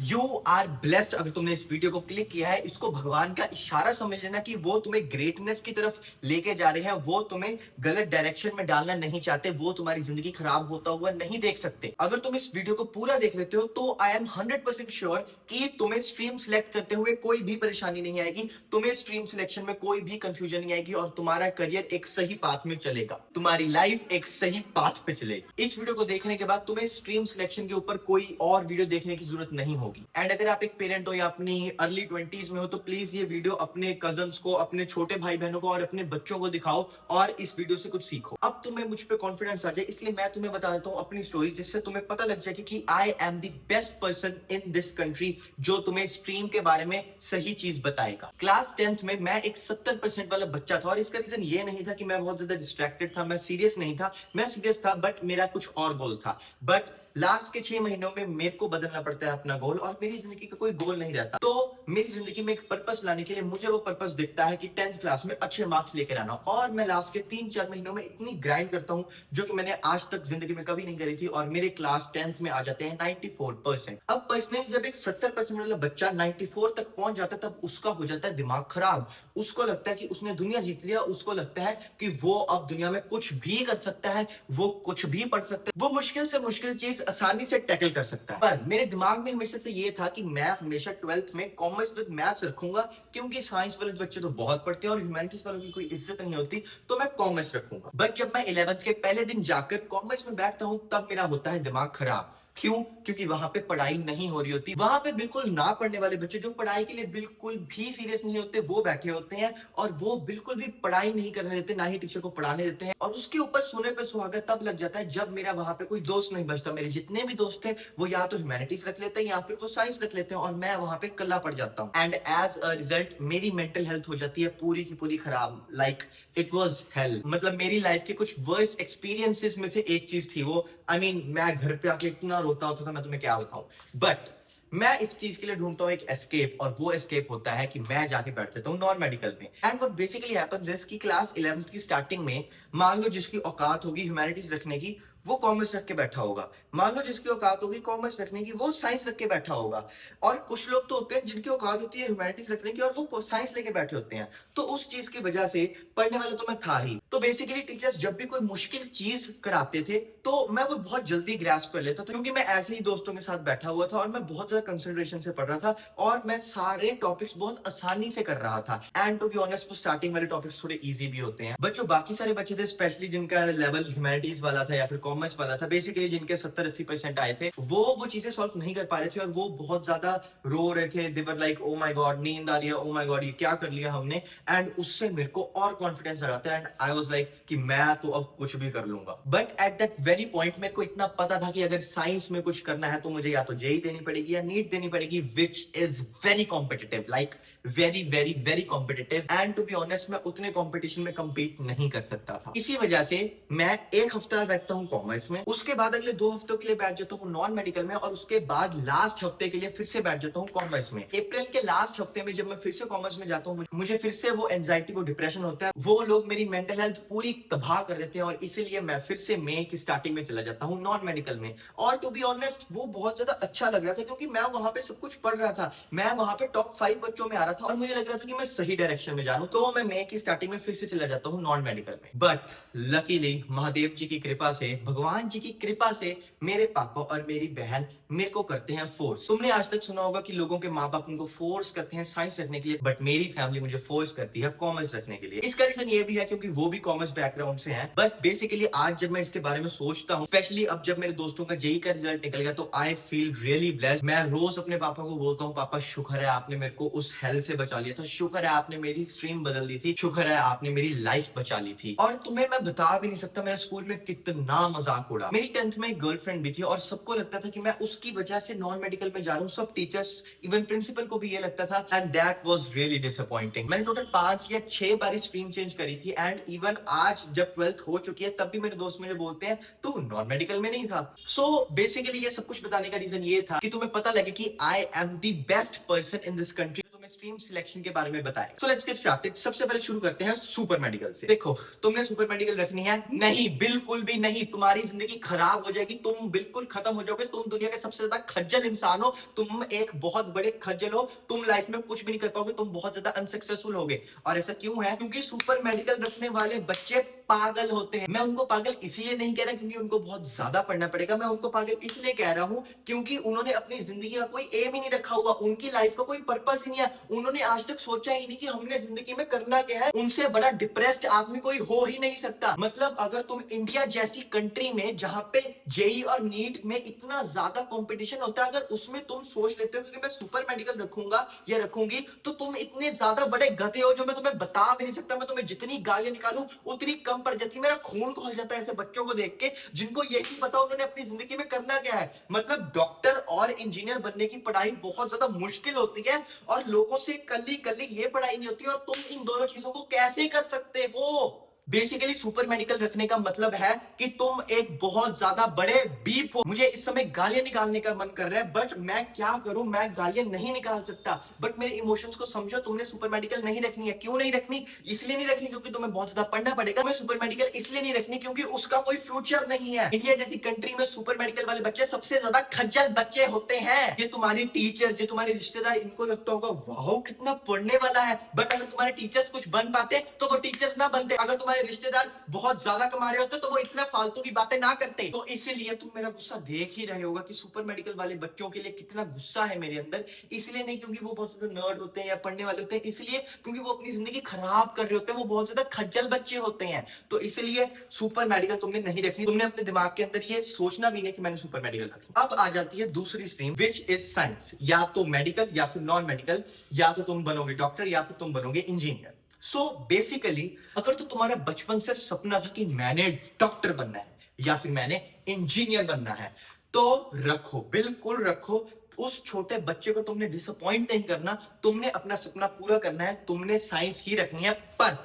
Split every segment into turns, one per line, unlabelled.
You are blessed. अगर तुमने इस वीडियो को क्लिक किया है, इसको भगवान का इशारा समझ लेना कि वो तुम्हें ग्रेटनेस की तरफ लेके जा रहे हैं। वो तुम्हें गलत डायरेक्शन में डालना नहीं चाहते, वो तुम्हारी जिंदगी खराब होता हुआ नहीं देख सकते। अगर तुम इस वीडियो को पूरा देख लेते हो तो आई एम 100% श्योर कि तुम्हें स्ट्रीम सिलेक्ट करते हुए कोई भी परेशानी नहीं आएगी, तुम्हें स्ट्रीम सिलेक्शन में कोई भी कंफ्यूजन नहीं आएगी और तुम्हारा करियर एक सही पाथ में चलेगा, तुम्हारी लाइफ एक सही पाथ पे चलेगी। इस वीडियो को देखने के बाद तुम्हें स्ट्रीम सिलेक्शन के ऊपर कोई और वीडियो देखने की जरूरत नहीं होगी। एंड अगर आप एक पेरेंट हो या अपनी अर्ली 20s में हो तो प्लीज ये वीडियो अपने कजन्स को, अपने छोटे भाई बहनों को और अपने बच्चों को दिखाओ और इस वीडियो से कुछ सीखो। अब तुम्हें मुझ पे कॉन्फिडेंस आ जाए, इसलिए मैं तुम्हें बता देता हूँ अपनी स्टोरी, जिससे तुम्हें पता लग जाएगी कि I am the best person in this country जो तुम्हें स्ट्रीम के बारे में सही चीज बताएगा। क्लास 10th में मैं एक 70% वाला बच्चा था और इसका रीजन ये नहीं था कि मैं बहुत ज्यादा डिस्ट्रैक्टेड था, मैं सीरियस नहीं था, मैं सीरियस था बट मेरा कुछ और गोल था। बट लास्ट के 6 महीनों में मेरे को बदलना पड़ता है अपना गोल, और मेरी जिंदगी का कोई गोल नहीं रहता। तो मेरी जिंदगी में एक पर्पस लाने के लिए मुझे वो पर्पस दिखता है कि 10th क्लास में अच्छे मार्क्स लेकर आना, और मैं लास्ट के 3-4 महीनों में इतनी ग्राइंड करता हूं जो कि मैंने आज तक जिंदगी में कभी नहीं करी थी, और मेरे क्लास 10th में आ जाते हैं 94%। अब पर्सनली जब एक 70% वाला बच्चा 94 तक पहुंच जाता है तब उसका हो जाता है दिमाग खराब। उसको लगता है कि उसने दुनिया जीत लिया, उसको लगता है कि वो अब दुनिया में कुछ भी कर सकता है, वो कुछ भी पढ़ सकता है, वो मुश्किल से मुश्किल चीज आसानी से टैकल कर सकता है। पर मेरे दिमाग में हमेशा से ये था कि मैं हमेशा 12th में कॉमर्स विद मैथ्स रखूंगा, क्योंकि साइंस वाले बच्चे तो बहुत पढ़ते हैं और ह्यूमैनिटीज वालों की कोई इज्जत नहीं होती, तो मैं कॉमर्स रखूंगा। बट जब मैं 11th के पहले दिन जाकर कॉमर्स में बैठता हूं तब मेरा होता है दिमाग खराब। क्यों? क्योंकि वहां पे पढ़ाई नहीं हो रही होती, वहां पे बिल्कुल ना पढ़ने वाले बच्चे जो पढ़ाई के लिए बिल्कुल भी सीरियस नहीं होते वो बैठे होते हैं, और वो बिल्कुल भी पढ़ाई नहीं करने देते, ना ही टीचर को पढ़ाने देते हैं। और उसके ऊपर सोने पे सुहागा तब लग जाता है जब मेरा वहां पे कोई दोस्त नहीं बचता। मेरे जितने भी दोस्त थे वो या तो ह्यूमैनिटीज रख लेते हैं या फिर वो साइंस रख लेते हैं, और मैं वहां पे कल्ला पड़ जाता हूँ। एंड एज अ रिजल्ट मेरी मेंटल हेल्थ हो जाती है पूरी की पूरी खराब। Like it was hello. मतलब मेरी लाइफ के कुछ वर्स्ट एक्सपीरियंसेस में से एक चीज थी वो। मैं घर पे आके इतना रोता होता था, मैं तुम्हें क्या बताऊं। बट मैं इस चीज के लिए ढूंढता हूँ एक एस्केप, और वो एस्केप होता है कि मैं जाके बैठ जाता हूँ नॉन मेडिकल में। And what basically happens is कि क्लास 11th की स्टार्टिंग में मान लो जिसकी औकात होगी ह्यूमैनिटीज रखने की वो कॉमर्स रख के बैठा होगा, मान लो जिसकी औकात होगी कॉमर्स रखने की वो साइंस रख के बैठा होगा, और कुछ लोग तो होते हैं जिनकी औकात होती है ह्यूमैनिटीज रखने की और वो साइंस लेके बैठे होते हैं। तो उस चीज की वजह से पढ़ने वाला तो मैं था ही। तो बेसिकली टीचर्स जब भी कोई मुश्किल चीज कराते थे तो मैं वो बहुत जल्दी ग्रास्प कर लेता था, क्योंकि मैं ऐसे ही दोस्तों के साथ बैठा हुआ था और मैं बहुत ज्यादा कंसंट्रेशन से पढ़ रहा था और मैं सारे टॉपिक्स बहुत आसानी से कर रहा था। एंड टू बी ऑनेस्ट वो स्टार्टिंग वाले टॉपिक्स थोड़े इजी भी होते हैं, बट जो बाकी सारे बच्चे थे स्पेशली जिनका लेवल ह्यूमैनिटीज वाला था या फिर कॉमर्स वाला था, बेसिकली जिनके 70-80% आए थे, वो चीजें सॉल्व नहीं कर पा रहे थे और वो बहुत ज्यादा रो रहे थे। They were like oh my God, नींद आ रही है, ओ माय गॉड ये क्या कर लिया हमने। एंड उससे मेरे को और कॉन्फिडेंस आ जाता है एंड आई वाज लाइक कि मैं तो अब कुछ भी कर लूंगा। But at that very point मेरे को इतना पता था कि अगर साइंस में कुछ करना है तो मुझे या तो जेई देनी पड़ेगी या नीट देनी पड़ेगी, which is very competitive, like very very very competitive. And to be honest मैं उतने कॉम्पिटिशन में कम्पीट नहीं कर सकता था। इसी वजह से मैं एक हफ्ता बैठता हूँ कॉमर्स में, उसके बाद अगले 2 हफ्तों के लिए बैठ जाता हूँ नॉन मेडिकल में, और उसके बाद लास्ट हफ्ते के लिए फिर से बैठ जाता हूँ कॉमर्स में। अप्रैल के लास्ट हफ्ते में जब मैं फिर से कॉमर्स में जाता हूँ मुझे फिर से वो एंजाइटी, वो डिप्रेशन होता है, वो लोग मेरी मेंटल हेल्थ पूरी तबाह कर देते हैं, और इसीलिए मैं फिर से मई की स्टार्टिंग में चला जाता हूँ नॉन मेडिकल में। और टू बी ऑनेस्ट वो बहुत ज्यादा अच्छा लग रहा था, क्योंकि मैं वहां पे सब कुछ पढ़ रहा था, मैं वहां पे टॉप 5 बच्चों में आ रहा था और मुझे लग रहा था कि मैं सही डायरेक्शन में जा रहा हूं। तो मैं मई की स्टार्टिंग में फिर से चला जाता हूँ नॉन मेडिकल में। बट लकीली महादेव जी की कृपा से, भगवान जी की कृपा से मेरे पापा और मेरी बहन मेरे को करते हैं फोर्स। तुमने आज तक सुना होगा कि लोगों के माँ बाप उनको फोर्स करते हैं साइंस रखने के लिए, बट मेरी फैमिली मुझे फोर्स करती है कॉमर्स रखने के लिए। इसका रीजन ये भी है क्योंकि वो भी कॉमर्स बैकग्राउंड से हैं। बट बेसिकली आज जब मैं इसके बारे में सोचता हूँ, स्पेशली अब जब मेरे दोस्तों का जेई का रिजल्ट निकल गया, तो आई फील रियली ब्लेस्ड। मैं रोज अपने पापा को बोलता हूँ, पापा शुक्र है आपने मेरे को उस हेल से बचा लिया था, शुक्र है आपने मेरी स्ट्रीम बदल दी थी, शुक्र है आपने मेरी लाइफ बचा ली थी। और तुम्हें मैं बता भी नहीं सकता मेरे स्कूल में कितना मजाक उड़ा। मेरी 10th में एक गर्लफ्रेंड भी थी और सबको लगता था कि मैं उसकी वजह से नॉन मेडिकल में जा रहा हूँ, सब टीचर्स इवन प्रिंसिपल को भी ये लगता था, and that was really disappointing. मैंने टोटल 5 या 6 बार स्ट्रीम चेंज करी थी, एंड इवन आज जब 12th हो चुकी है तब भी मेरे दोस्त मुझे बोलते हैं तू नॉन मेडिकल में नहीं था। सो बेसिकली ये सब कुछ बताने का रीजन ये था कि तुम्हें पता लगे कि I am the best person in this country तुम्हें स्ट्रीम सिलेक्शन के बारे में बताएगा। So let's get started. सबसे पहले शुरू करते हैं सुपर मेडिकल से। देखो, तुमने सुपर मेडिकल रखनी है? नहीं, बिल्कुल भी नहीं। तुम्हारी जिंदगी खराब हो जाएगी, तुम बिल्कुल खत्म हो जाओगे। तुम दुनिया के सबसे ज्यादा खज्जल इंसान हो, तुम एक बहुत बड़े खज्जल हो, तुम लाइफ में कुछ भी नहीं कर पाओगे, तुम बहुत ज्यादा अनसक्सेसफुल होगे। और ऐसा क्यों है? क्योंकि सुपर मेडिकल रखने वाले बच्चे पागल होते हैं। मैं उनको पागल इसलिए नहीं कह रहा क्योंकि उनको बहुत ज्यादा पढ़ना पड़ेगा, मैं उनको पागल इसलिए कह रहा हूं क्योंकि उन्होंने अपनी जिंदगी का कोई एम ही नहीं रखा हुआ, उनकी लाइफ का कोई पर्पस ही नहीं है। उन्होंने आज तक सोचा ही नहीं कि हमने जिंदगी में करना क्या है। उनसे बड़ा डिप्रेस्ड आदमी कोई हो ही नहीं सकता। मतलब अगर तुम इंडिया जैसी कंट्री में जहां पे जेई और नीट में इतना ज्यादा कंपटीशन होता है, अगर उसमें तुम सोच लेते हो कि मैं सुपर मेडिकल रखूंगा या रखूंगी, तो तुम इतने ज्यादा बड़े गधे हो जो मैं तुम्हें बता भी नहीं सकता। मैं तुम्हें जितनी गालियां निकालूं उतनी कम पड़ जाती है। मेरा खून खोल जाता है ऐसे बच्चों को देख के जिनको यही पता उन्होंने अपनी जिंदगी में करना क्या है। मतलब डॉक्टर और इंजीनियर बनने की पढ़ाई बहुत ज्यादा मुश्किल होती है और लोगों से कल्ली कल्ली ये पढ़ाई नहीं होती, और तुम इन दोनों चीजों को कैसे कर सकते हो? बेसिकली सुपर मेडिकल रखने का मतलब है कि तुम एक बहुत ज्यादा बड़े बीप हो। मुझे इस समय गालियां निकालने का मन कर रहा है, बट मैं क्या करूं, मैं गालियां नहीं निकाल सकता। बट मेरे इमोशंस को समझो, तुमने सुपर मेडिकल नहीं रखनी है। क्यों नहीं रखनी? इसलिए नहीं रखनी क्योंकि तुम्हें बहुत ज्यादा पढ़ना पड़ेगा। तुम्हें सुपर मेडिकल इसलिए नहीं रखनी क्योंकि उसका कोई फ्यूचर नहीं है। इंडिया जैसी कंट्री में सुपर मेडिकल वाले बच्चे सबसे ज्यादा खज्जल बच्चे होते हैं। ये तुम्हारी टीचर्स, ये तुम्हारे रिश्तेदार, इनको लगता होगा वाह कितना पढ़ने वाला है, बट अगर तुम्हारे टीचर्स कुछ बन पाते तो वो टीचर्स ना बनते। अगर तुम्हारे रिश्तेदार बहुत ज्यादा कमा रहे होते तो वो इतना फालतू की बातें ना करते। तो इसीलिए तुम मेरा गुस्सा देख ही रहे होगा कि सुपर मेडिकल वाले बच्चों के लिए कितना गुस्सा है मेरे अंदर। इसलिए नहीं क्योंकि वो बहुत ज्यादा नर्ड होते हैं या पढ़ने वाले होते हैं, इसलिए क्योंकि वो अपनी जिंदगी खराब कर रहे होते हैं, वो बहुत ज्यादा खज्जल बच्चे होते हैं। तो इसलिए सुपर मेडिकल तुमने नहीं रखनी। तुमने अपने दिमाग के अंदर ये सोचना भी नहीं कि मैंने सुपर मेडिकल रखी। अब आ जाती है दूसरी स्ट्रीम विच इज साइंस। या तो मेडिकल या फिर नॉन मेडिकल, या तो तुम बनोगे डॉक्टर या फिर तुम बनोगे इंजीनियर। सो बेसिकली अगर तो तुम्हारा बचपन से सपना था कि मैंने डॉक्टर बनना है या फिर मैंने इंजीनियर बनना है, तो रखो, बिल्कुल रखो। उस छोटे बच्चे को तुमने डिसअपॉइंट नहीं करना, तुमने अपना सपना पूरा करना है, तुमने साइंस ही रखनी है। पर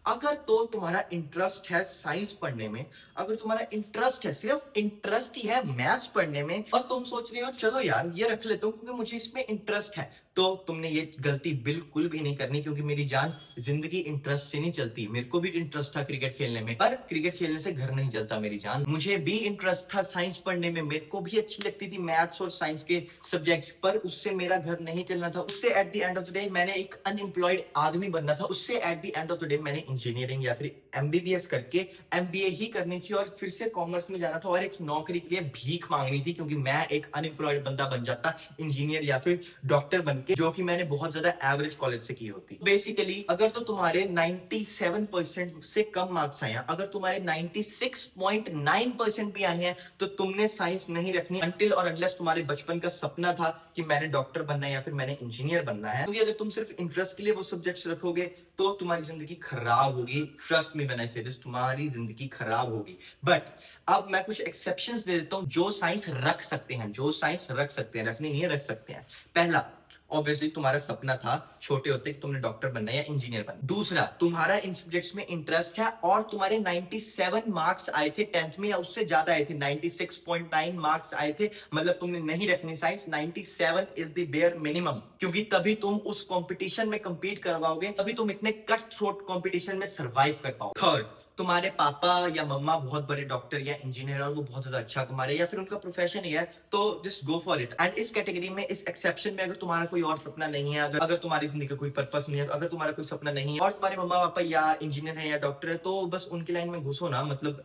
अगर तो तुम्हारा इंटरेस्ट है साइंस पढ़ने में, अगर तुम्हारा इंटरेस्ट है, सिर्फ इंटरेस्ट ही है मैथ्स पढ़ने में, और तुम सोच रहे हो चलो यार ये रख लेता हूं क्योंकि मुझे इसमें इंटरेस्ट है, तो तुमने ये गलती बिल्कुल भी नहीं करनी। क्योंकि मेरी जान, जिंदगी इंटरेस्ट से नहीं चलती। मेरे को भी इंटरेस्ट था क्रिकेट खेलने में, पर क्रिकेट खेलने से घर नहीं चलता मेरी जान। मुझे भी इंटरेस्ट था साइंस पढ़ने में, मेरे को भी अच्छी लगती थी मैथ्स और साइंस के सब्जेक्ट्स, पर उससे मेरा घर नहीं चलना था। उससे at the end of the day मैंने एक अनएम्प्लॉयड आदमी बनना था। उससे at the end of the day मैंने इंजीनियरिंग या फिर एमबीबीएस करके एमबीए ही करनी थी और फिर से कॉमर्स में जाना था और एक नौकरी के लिए भीख मांगनी थी, क्योंकि मैं एक अनएम्प्लॉयड बंदा बन जाता इंजीनियर या फिर डॉक्टर बन के, जो कि मैंने बहुत ज्यादा एवरेज कॉलेज से की होती। बेसिकली अगर तो तुम्हारे 97% से कम मार्क्स आए हैं, अगर तुम्हारे 96.9% भी आए हैं, तो तुमने साइंस नहीं रखनी अनटिल और अनलेस तुम्हारे बचपन का सपना था कि मैंने डॉक्टर बनना है या फिर मैंने इंजीनियर बनना है। क्योंकि अगर तुम सिर्फ इंटरेस्ट के लिए वो सब्जेक्ट्स रखोगे तो तुम्हारी जिंदगी खराब होगी। ट्रस्ट मी व्हेन आई से दिस, तुम्हारी जिंदगी खराब होगी। बट अब मैं कुछ एक्सेप्शंस दे देता हूं जो साइंस रख सकते हैं, जो साइंस रख सकते हैं, रखनी नहीं है, रख सकते हैं। पहला, ऑब्वियसली तुम्हारा सपना था छोटे होते कि तुमने डॉक्टर बनना है या इंजीनियर बनना है। दूसरा, तुम्हारा इन सब्जेक्ट्स में इंटरेस्ट है और तुम्हारे 97 मार्क्स आए थे 10th में या उससे ज्यादा आए थे, 96.9 मार्क्स आए थे, मतलब तुमने नहीं रखनी science. 97 is the bare minimum, क्योंकि तभी तुम उस कंपटीशन में कंपीट करवाओगे, तभी तुम इतने कट थ्रोट कंपटीशन में सर्वाइव कर पाओगे। थर्ड, तुम्हारे पापा या मम्मा बहुत बड़े डॉक्टर या इंजीनियर और वो बहुत ज्यादा अच्छा कमा रहे हैं या फिर उनका प्रोफेशन ही है, तो just go for it. And इस कैटेगरी में, इस एक्सेप्शन में, अगर तुम्हारा कोई और सपना नहीं है, अगर तुम्हारी जिंदगी का कोई पर्पस नहीं है, अगर तुम्हारा कोई सपना नहीं है और तुम्हारे मम्मा पापा या इंजीनियर है या डॉक्टर है, तो बस उनकी लाइन में घुसो ना। मतलब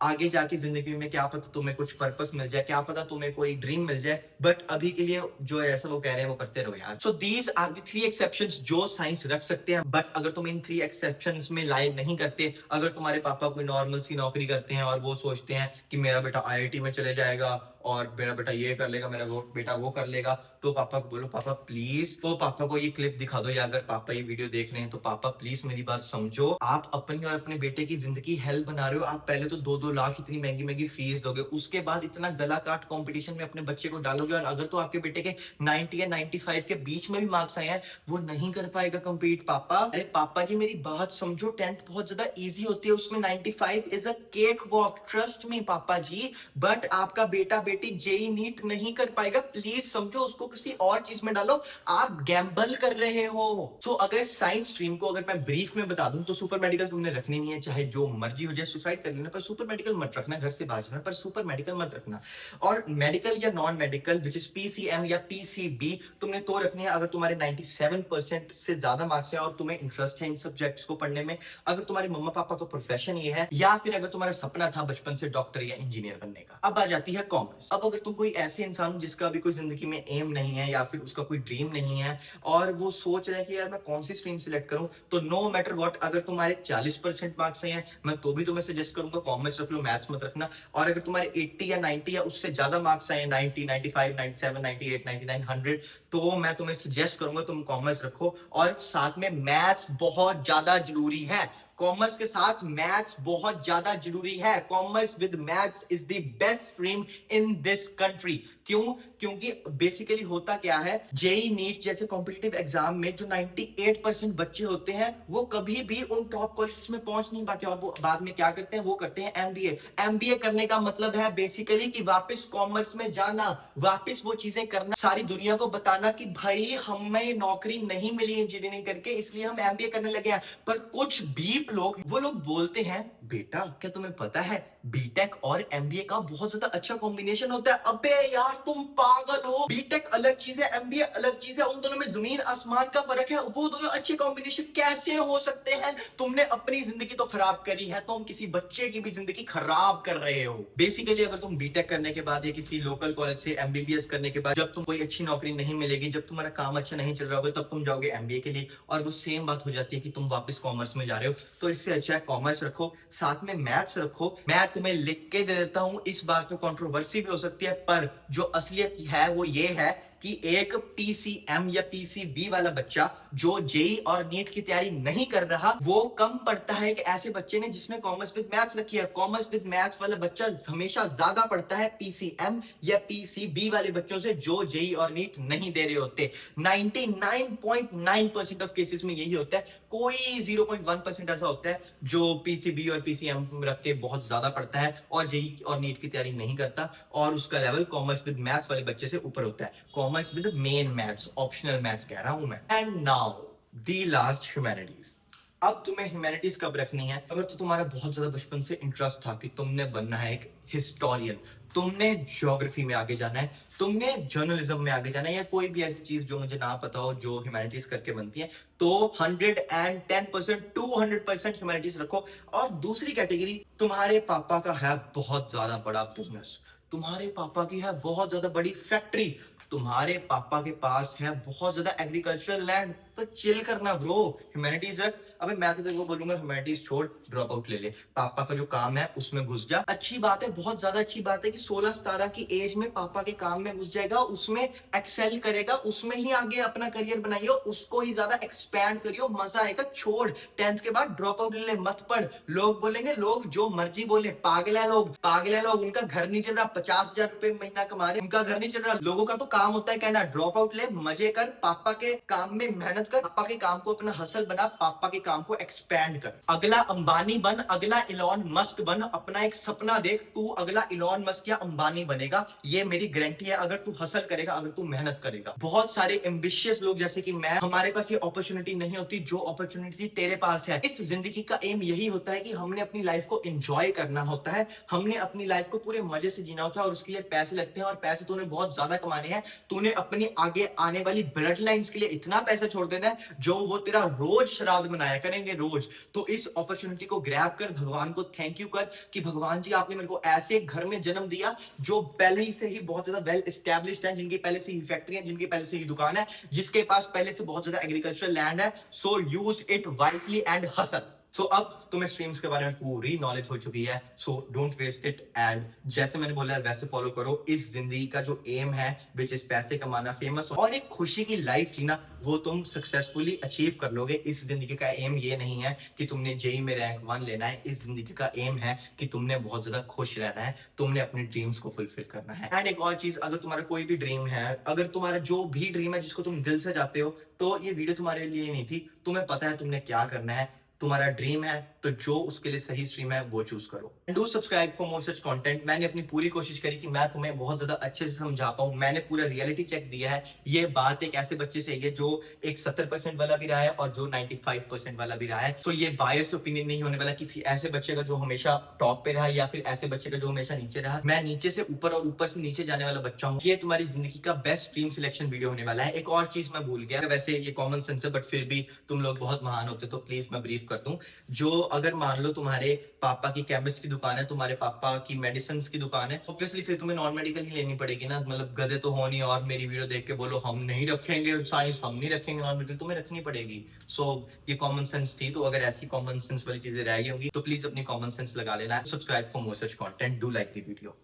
आगे जाके जिंदगी में क्या पता तुम्हें कुछ पर्पस मिल जाए, क्या पता तुम्हें कोई ड्रीम मिल जाए, बट अभी के लिए जो ऐसा वो कह रहे हैं वो करते रहो यार। So these are the 3 exceptions जो साइंस रख सकते हैं। बट अगर तुम इन 3 एक्सेप्शंस में लाइव नहीं करते, अगर तुम्हारे पापा कोई नॉर्मल सी नौकरी करते हैं और वो सोचते हैं कि मेरा बेटा आईआईटी में चले जाएगा और मेरा बेटा ये कर लेगा, मेरा बेटा वो कर लेगा, तो पापा को बोलो पापा प्लीज, तो पापा को ये क्लिप दिखा दो, या अगर पापा ये वीडियो देख रहे हैं तो पापा प्लीज मेरी बात समझो। आप अपनी और अपने बेटे की जिंदगी हेल बना रहे हो। आप पहले तो 2-2 लाख इतनी महंगी महंगी फीस दोगे, उसके बाद इतना गला काट कंपटीशन में अपने बच्चे को डालोगे, और अगर तो आपके बेटे के 90 या 95 के बीच में भी मार्क्स आए हैं, वो नहीं कर पाएगा कंपीट। पापा, अरे पापा जी मेरी बात समझो, 10th बहुत ज्यादा इजी होती है, उसमें 95 is a cake walk, trust me पापा जी। बट आपका बेटा बेटी जेई नीट नहीं कर पाएगा, प्लीज समझो, उसको किसी और चीज में डालो, आप गैम्बल कर रहे हो। सो अगर साइंस स्ट्रीम को अगर मैं ब्रीफ में बता दूं तो सुपर मेडिकल तुमने रखनी नहीं है, चाहे जो मर्जी हो जाए, सुसाइड कर लेना, पर सुपर मेडिकल मत रखना, घर से बाहर जाना पर सुपर मेडिकल मत रखना। और मेडिकल या non medical which is PCM या पीसीबी तुमने तो रखनी है अगर तुम्हारे 97% से ज्यादा मार्क्स है और तुम्हें इंटरेस्ट है इन सब्जेक्ट्स को पढ़ने में, अगर तुम्हारे मम्मा पापा का प्रोफेशन ये है, या फिर अगर तुम्हारा सपना था बचपन से डॉक्टर या इंजीनियर बनने का। अब आ जाती है कॉमर्स। अब अगर तुम कोई ऐसे इंसान हो जिसका अभी कोई जिंदगी में एम नहीं है या फिर उसका कोई ड्रीम नहीं है और वो सोच रहा है कि यार मैं कौन सी स्ट्रीम सिलेक्ट करूं, तो नो मैटर व्हाट, अगर तुम्हारे 40% मार्क्स हैं मैं तो भी तुम्हें सजेस्ट करूंगा कॉमर्स रख लो, मैथ्स मत रखना। और अगर तुम्हारे 80 या 90 या उससे ज्यादा मार्क्स आए, 90, 95, 97, 98, 99, 100, तो मैं तुम्हें सजेस्ट करूंगा तुम कॉमर्स रखो। और साथ में मैथ्स बहुत ज्यादा जरूरी है, कॉमर्स के साथ मैथ्स बहुत ज्यादा जरूरी है। Commerce with maths is the best stream in this country. क्यों? क्योंकि बेसिकली होता क्या है, जेई नीट जैसे कॉम्पिटिटिव एग्जाम में जो 98% बच्चे होते हैं वो कभी भी उन टॉप कॉलेज में पहुंच नहीं पाते और वो बाद में क्या करते हैं, वो करते हैं एमबीए। एमबीए करने का मतलब है बेसिकली कि वापस कॉमर्स में जाना, वापस वो चीजें करना, सारी दुनिया को बताना कि भाई हमें नौकरी नहीं मिली इंजीनियरिंग करके इसलिए हम एमबीए करने लगे हैं। पर कुछ भी लोग बोलते हैं, बेटा क्या तुम्हें पता है बीटेक और एमबीए का बहुत ज्यादा अच्छा कॉम्बिनेशन होता है। अबे यार तुम पागल हो, बीटेक अलग चीज है, एमबीए अलग चीज है, उन दोनों में जमीन आसमान का फर्क है। वो दोनों अच्छे कॉम्बिनेशन कैसे हो सकते हैं? तुमने अपनी जिंदगी तो खराब करी है, तुम किसी बच्चे की भी जिंदगी खराब कर रहे हो। बेसिकली अगर तुम बीटेक करने के बाद या किसी लोकल कॉलेज से एमबीबीएस करने के बाद जब तुम कोई अच्छी नौकरी नहीं मिलेगी, जब तुम्हारा काम अच्छा नहीं चल रहा होगा, तब तुम जाओगे एमबीए के लिए और वो सेम बात हो जाती है कि तुम वापस कॉमर्स में जा रहे हो। तो इससे अच्छा है कॉमर्स रखो, साथ में मैथ्स रखो। मैं तुम्हें लिख के दे देता हूं, इस बात में कंट्रोवर्सी भी हो सकती है, पर जो असलियत है वो ये है कि एक पीसीएम या पीसीबी वाला बच्चा जो जेई और नीट की तैयारी नहीं कर रहा वो कम पढ़ता है एक ऐसे बच्चे ने जिसने कॉमर्स विद मैथ्स रखी है। कॉमर्स विद मैथ्स वाला बच्चा हमेशा ज्यादा पढ़ता है पीसीएम या पीसीबी वाले बच्चों से जो जेई और नीट नहीं दे रहे होते। 99.9% ऑफ केसेस में यही होता है। कोई 0.1% ऐसा होता है जो पीसीबी और पीसीएम रख के बहुत ज्यादा पढ़ता है और जेई और नीट की तैयारी नहीं करता और उसका लेवल कॉमर्स विद मैथ्स वाले बच्चे से ऊपर होता है। Commerce with main maths, optional maths कह रहा हूं मैं। And now the last, humanities. अब तुम्हें ह्यूमैनिटीज कब रखनी है? अगर तो तुम्हारा बहुत ज्यादा बचपन से इंटरेस्ट था कि तुमने बनना है एक हिस्टोरियन, तुमने ज्योग्राफी में आगे जाना है, तुमने जर्नलिज्म में आगे जाना है, या कोई भी ऐसी चीज जो मुझे ना पता हो जो ह्यूमैनिटीज करके बनती है, तो 110%, 200% ह्यूमैनिटीज रखो। और दूसरी कैटेगरी, तुम्हारे पापा का है बहुत ज्यादा बड़ा बिजनेस, तुम्हारे पापा की है बहुत ज्यादा बड़ी फैक्ट्री, तुम्हारे पापा के पास है बहुत ज्यादा एग्रीकल्चरल लैंड, तो चिल करना ब्रो, ह्यूमैनिटीज रख। अबे मैं तो तेरे को बोलूंगा ह्यूमैनिटीज छोड़, ड्रॉप आउट ले ले, पापा का जो काम है उसमें घुस जा। अच्छी बात है, बहुत ज्यादा अच्छी बात है कि 16-17 की एज में पापा के काम में घुस जाएगा, उसमें एक्सेल करेगा, उसमें ही आगे अपना करियर बनाइयो, उसको ही ज्यादा एक्सपैंड करियो, मजा आएगा। छोड़ 10th के बाद ड्रॉप आउट ले ले, मत पढ़। लोग बोलेंगे, लोग जो मर्जी बोले, पागल है लोग, पागल है लोग, उनका घर नहीं चल रहा, 50,000 रुपए महीना कमा रहे, उनका घर नहीं चल रहा। लोगों का तो काम होता है कहना ड्रॉप आउट ले, मजे कर, पापा के काम में मेहनत कर, पापा के काम को अपना हसल बना, पापा के काम को एक्सपैंड कर। अगला अंबानी बन, अगला इलॉन मस्क बन, अपना एक सपना देख, तू अगला इलॉन मस्क या अंबानी बनेगा, ये मेरी गारंटी है, अगर तू हसल करेगा, अगर तू मेहनत करेगा। बहुत सारे एम्बिशियस लोग जैसे कि मैं, हमारे पास ये अपॉर्चुनिटी नहीं होती जो अपॉर्चुनिटी तेरे पास है। इस जिंदगी का एम यही होता है कि हमने अपनी लाइफ को एंजॉय करना होता है, हमने अपनी लाइफ को पूरे मजे से जीना होता है, और उसके लिए पैसे लगते हैं, और पैसे तूने बहुत ज्यादा कमाने हैं। तूने अपनी आगे आने वाली ब्लड लाइन्स के लिए इतना पैसा छोड़ देना है जो वो तेरा रोज श्राद्ध मनाया करेंगे, रोज। तो इस अपॉर्चुनिटी को ग्रैब कर, भगवान को थैंक यू कर कि भगवान जी आपने मेरे को ऐसे घर में जन्म दिया जो पहले ही से ही बहुत ज्यादा वेल एस्टैब्लिश्ड है, जिनकी पहले से ही फैक्ट्री है, जिनकी पहले से ही दुकान है, जिसके पास पहले से बहुत ज्यादा एग्रीकल्चरल लैंड है। So use it wisely and hustle. So अब तुम्हें स्ट्रीम्स के बारे में पूरी नॉलेज हो चुकी है, so don't waste it, and जैसे मैंने बोला है वैसे फॉलो करो। इस जिंदगी का जो एम है विच इज पैसे कमाना, फेमस और एक खुशी की लाइफ जीना, वो तुम सक्सेसफुली अचीव कर लोगे। इस जिंदगी का एम ये नहीं है कि तुमने जेई में रैंक 1 लेना है, इस जिंदगी का एम है कि तुमने बहुत ज्यादा खुश रहना है, तुमने अपने ड्रीम्स को फुलफिल करना है। एंड एक और चीज, अगर तुम्हारा कोई भी ड्रीम है, अगर तुम्हारा जो भी ड्रीम है जिसको तुम दिल से चाहते हो, तो ये वीडियो तुम्हारे लिए नहीं थी, तुम्हें पता है तुमने क्या करना है। तुम्हारा ड्रीम है तो जो उसके लिए सही स्ट्रीम है वो चूज करो। Do subscribe for more such content. मैंने अपनी पूरी कोशिश करी कि मैं तुम्हें बहुत ज्यादा अच्छे से समझा पाऊं। मैंने पूरा रियलिटी चेक दिया है। ये बात एक ऐसे बच्चे से है जो एक 70% वाला भी रहा है और जो 95% वाला भी रहा है। तो ये बायस्ड ओपिनियन नहीं होने वाला किसी ऐसे बच्चे का जो हमेशा टॉप पे रहा या फिर ऐसे बच्चे का जो हमेशा नीचे रहा। मैं नीचे से ऊपर और ऊपर से नीचे जाने वाला बच्चा हूँ। ये तुम्हारी जिंदगी का बेस्ट स्ट्रीम सिलेक्शन वीडियो होने वाला है। एक और चीज मैं भूल गया, वैसे ये कॉमन सेंस है बट फिर भी तुम लोग बहुत महान होते तो प्लीज मैं ब्रीफ कर दूं। जो अगर मान लो तुम्हारे पापा की केमिस्ट की दुकान है, तुम्हारे पापा की मेडिसिन की दुकान है, ऑब्वियसली फिर तुम्हें नॉन मेडिकल ही लेनी पड़ेगी ना। मतलब गधे तो हो नहीं और मेरी वीडियो देख के बोलो हम नहीं रखेंगे साइंस, हम नहीं रखेंगे नॉन मेडिकल, तुम्हें रखनी पड़ेगी। सो ये कॉमन सेंस थी। तो अगर ऐसी कॉमन सेंस वाली चीजें रह गई होंगी तो प्लीज अपनी कॉमन सेंस लगा लेना। Subscribe for more such content, do like the video.